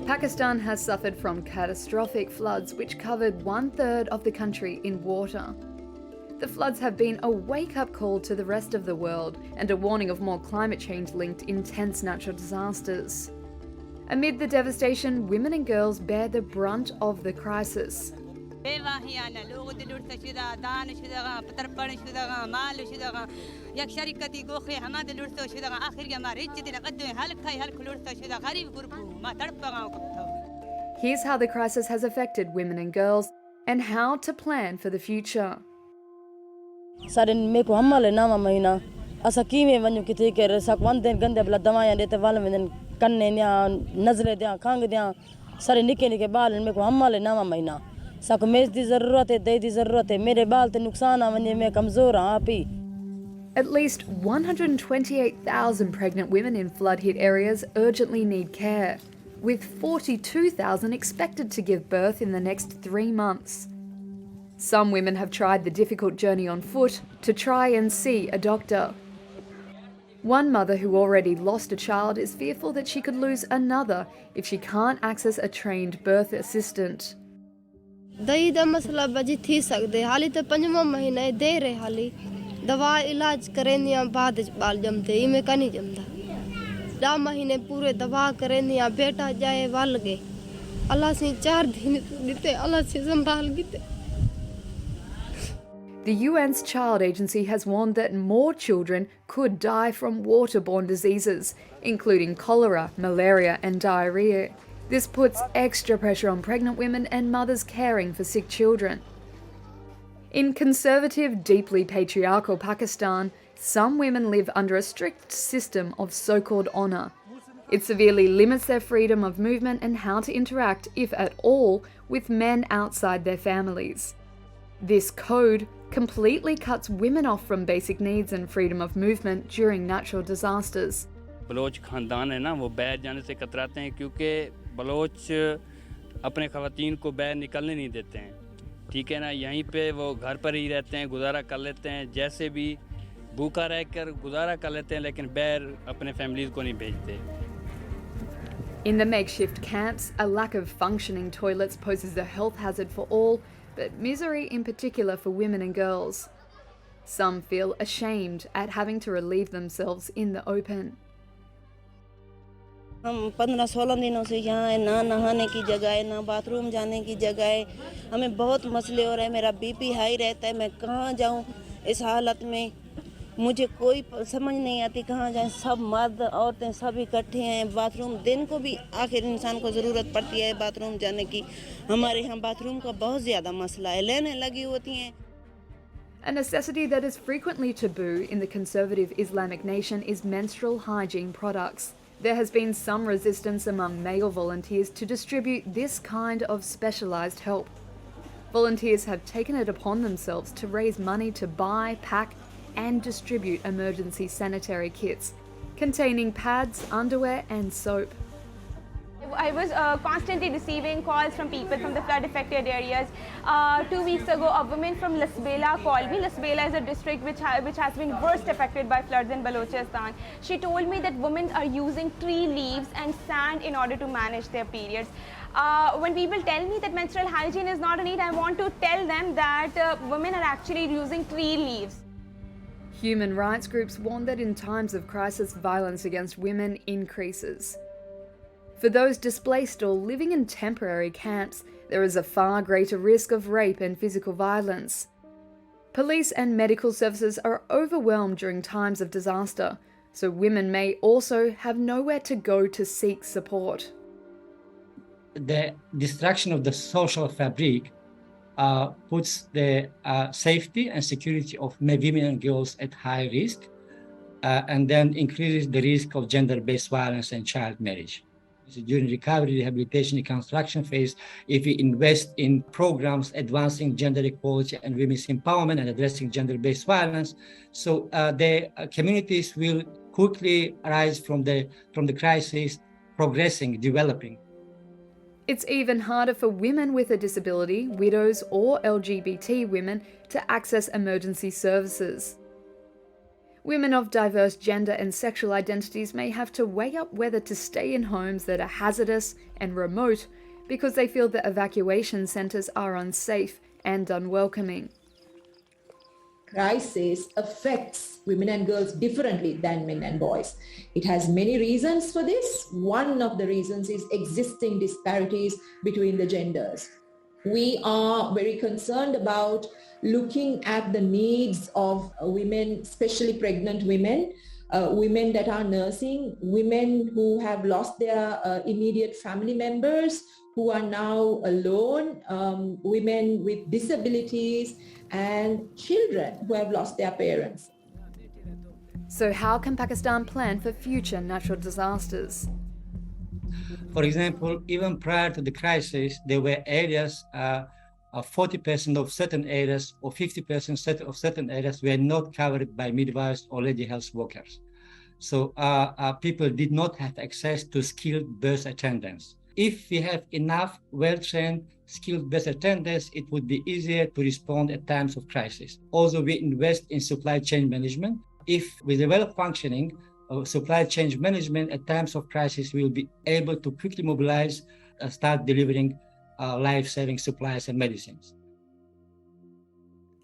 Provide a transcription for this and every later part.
Pakistan has suffered from catastrophic floods which covered 1/3 of the country in water. The floods have been a wake-up call to the rest of the world and a warning of more climate change-linked intense natural disasters. Amid the devastation, women and girls bear the brunt of the crisis. Here's how the crisis has affected women and girls and how to plan for the future. Sudden meko hamale nama mahina asa kime vanyu kite ke sak wan den gande bla dawaiyan dete wal men kanne nya nazle dia khang dia sare nike nike baal meko hamale nama mahina sak mes di zarurat hai de di zarurat hai mere baal te nuksan avanye me kamzor aapi. At least 128,000 pregnant women in flood-hit areas urgently need care, with 42,000 expected to give birth in the next 3 months. Some women have tried the difficult journey on foot to try and see a doctor. One mother who already lost a child is fearful that she could lose another if she can't access a trained birth assistant. दही दा मसला बजी थी सकदे हाली ते 5वां महीना दे रहे हाली दवा इलाज करेनिया बाद बाल जमते इमे का नहीं जमदा 2 महीने पूरे दवा करेनिया बेटा जाए वाल गए अल्लाह से 4 दिन दिते अल्लाह से संभाल Gite. The UN's Child Agency has warned that more children could die from waterborne diseases, including cholera, malaria and diarrhea. This puts extra pressure on pregnant women and mothers caring for sick children. In conservative, deeply patriarchal Pakistan, some women live under a strict system of so-called honour. It severely limits their freedom of movement and how to interact, if at all, with men outside their families. This code completely cuts women off from basic needs and freedom of movement during natural disasters. Baloch ख़ानदान है ना वो बाहर जाने से कतराते हैं क्योंकि बलोच अपने ख़वातीन को बाहर निकलने नहीं देते हैं. ठीक है ना, यहीं पे वो घर पर ही रहते हैं, गुजारा कर लेते हैं, जैसे भी भूखा रहकर गुजारा कर लेते हैं, लेकिन बाहर अपने फैमिलीज़ को नहीं भेजते. In the makeshift camps, a lack of functioning toilets poses a health hazard for all, but misery in particular for women and girls. Some feel ashamed at having to relieve themselves in the open. हम 15-16 दिनों से यहाँ है, ना नहाने की जगह है, ना बाथरूम जाने की जगह है. हमें बहुत मसले हो रहे हैं. मेरा बीपी हाई रहता है. मैं कहाँ जाऊँ इस हालत में? मुझे कोई समझ नहीं आती कहाँ जाएं. सब मर्द औरतें सब इकट्ठे हैं. बाथरूम दिन को भी आखिर इंसान को ज़रूरत पड़ती है बाथरूम जाने की. हमारे यहाँ बाथरूम का बहुत ज़्यादा मसला है. लाइनें लगी होती हैं. A necessity that is frequently taboo in the conservative Islamic nation is menstrual hygiene products. There has been some resistance among male volunteers to distribute this kind of specialised help. Volunteers have taken it upon themselves to raise money to buy, pack and distribute emergency sanitary kits containing pads, underwear and soap. I was constantly receiving calls from people from the flood affected areas. 2 weeks ago, a woman from Lasbela called me. Lasbela is a district which has been worst affected by floods in Balochistan. She told me that women are using tree leaves and sand in order to manage their periods. When people tell me that menstrual hygiene is not a need, I want to tell them that women are actually using tree leaves. Human rights groups warn that in times of crisis, violence against women increases. For those displaced or living in temporary camps, there is a far greater risk of rape and physical violence. Police and medical services are overwhelmed during times of disaster, so women may also have nowhere to go to seek support. The destruction of the social fabric puts the safety and security of women and girls at high risk, and then increases the risk of gender-based violence and child marriage. During recovery, rehabilitation, reconstruction phase, if we invest in programs advancing gender equality and women's empowerment and addressing gender-based violence, so the communities will quickly rise from the crisis, progressing, developing. It's even harder for women with a disability, widows or LGBT women to access emergency services. Women of diverse gender and sexual identities may have to weigh up whether to stay in homes that are hazardous and remote because they feel that evacuation centres are unsafe and unwelcoming. Crisis affects women and girls differently than men and boys. It has many reasons for this. One of the reasons is existing disparities between the genders. We are very concerned about looking at the needs of women, especially pregnant women, women that are nursing, women who have lost their immediate family members, who are now alone, women with disabilities, and children who have lost their parents. So how can Pakistan plan for future natural disasters? For example, even prior to the crisis, there were areas, 40% of certain areas or 50% of certain areas were not covered by midwives or lady health workers. So people did not have access to skilled birth attendants. If we have enough well-trained, skilled birth attendants, it would be easier to respond at times of crisis. Also, we invest in supply chain management. If we develop functioning supply chain management at times of crisis, we will be able to quickly mobilize, start delivering life-saving supplies and medicines.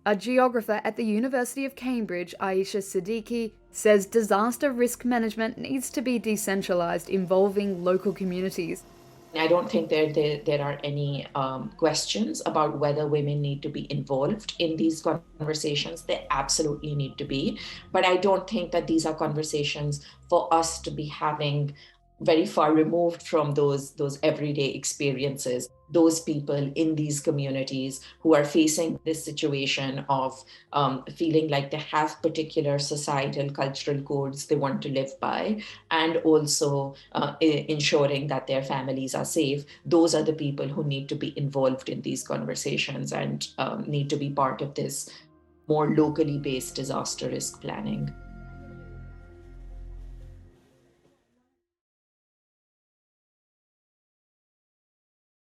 A geographer at the University of Cambridge, Aisha Siddiqui, says disaster risk management needs to be decentralized, involving local communities. I don't think there are any questions about whether women need to be involved in these conversations. They absolutely need to be. But I don't think that these are conversations for us to be having very far removed from those everyday experiences. Those people in these communities who are facing this situation of feeling like they have particular societal, cultural codes they want to live by, and also ensuring that their families are safe. Those are the people who need to be involved in these conversations and need to be part of this more locally based disaster risk planning.